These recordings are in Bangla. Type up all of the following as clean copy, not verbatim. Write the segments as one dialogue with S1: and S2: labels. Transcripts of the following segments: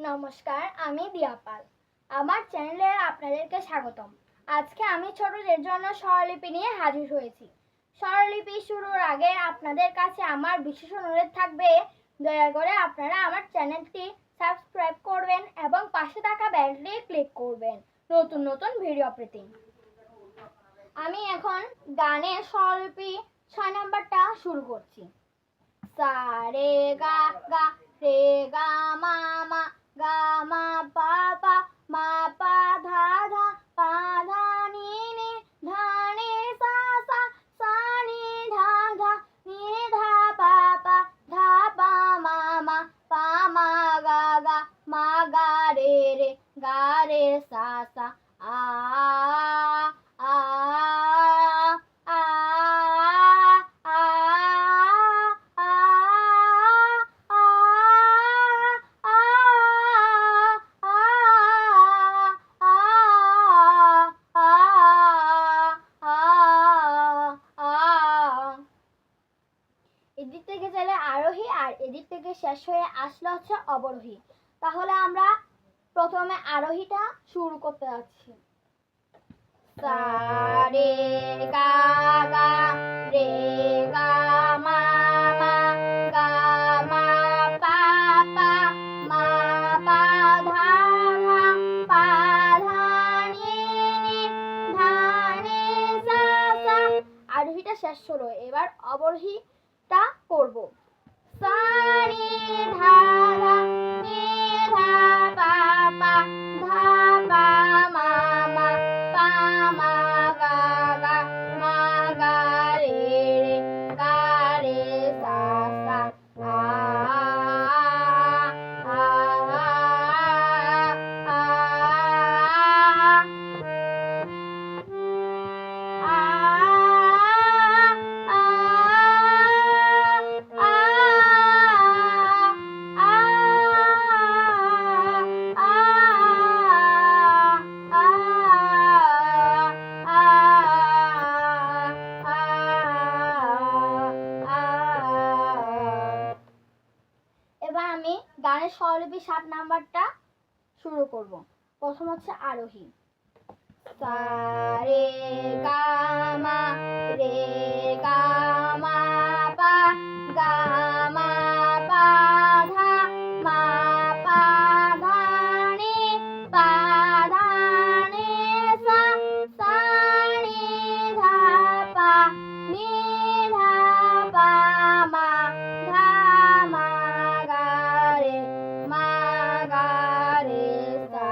S1: নমস্কার, আমি দিয়াপাল। আমার চ্যানেলে আপনাদেরকে স্বাগতম। আজকে আমি ছোটদের জন্য স্বরলিপি নিয়ে হাজির হয়েছি। স্বরলিপি শুরুর আগে আপনাদের কাছে আমার বিশেষ অনুরোধ থাকবে, দয়া করে আপনারা আমার চ্যানেলটি সাবস্ক্রাইব করবেন এবং পাশে থাকা বেলটি ক্লিক করবেন নতুন নতুন ভিডিও পেতে। আমি এখন গানের স্বরলিপি 6 নাম্বারটা শুরু করছি। সা রে গা গা রে গা মা মা গা মা পা পা মা পা ধা ধা পা ধা নি নি ধা নি সা সা সা নি ধা ধা নি ধা পা পা ধা পা মা মা পা মা গা গা মা গা রে রে গা রে সা সা আ আ এদিক থেকে চলে আরোহী আর এদিক থেকে শেষ হয়ে আসলে হচ্ছে অবরোহী। তাহলে আমরা প্রথমে আরোহীটা শুরু করতে যাচ্ছি। সা রে গা গা রে গা মা মা গা মা পা পা মা পা ধা ধা পা ধা নি নি ধা নি সা সা। আরোহীটা শেষ হলো, এবার অবরোহীটা করব। সা নি ধা ধা নি ধা পা পা ধা পা মা মা পা মা গা গা মা গা রে রে গা রে সা সা আ আ আ এবার আমি গানের স্বরলিপি 7 নাম্বারটা শুরু করব। প্রথম হচ্ছে আরোহী। সা রে গা মা রে গা মা পা গা মা পা ধা মা পা ধা নি পা ধা নি সা সা নি ধা পা নি ধা পা মা ধা মা গা রে মা গা রে সা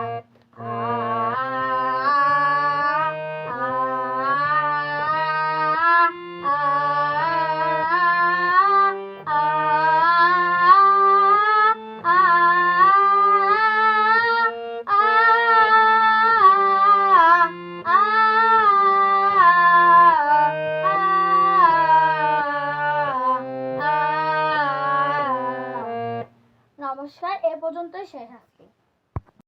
S1: নমস্কার, এ পর্যন্তই শেষ।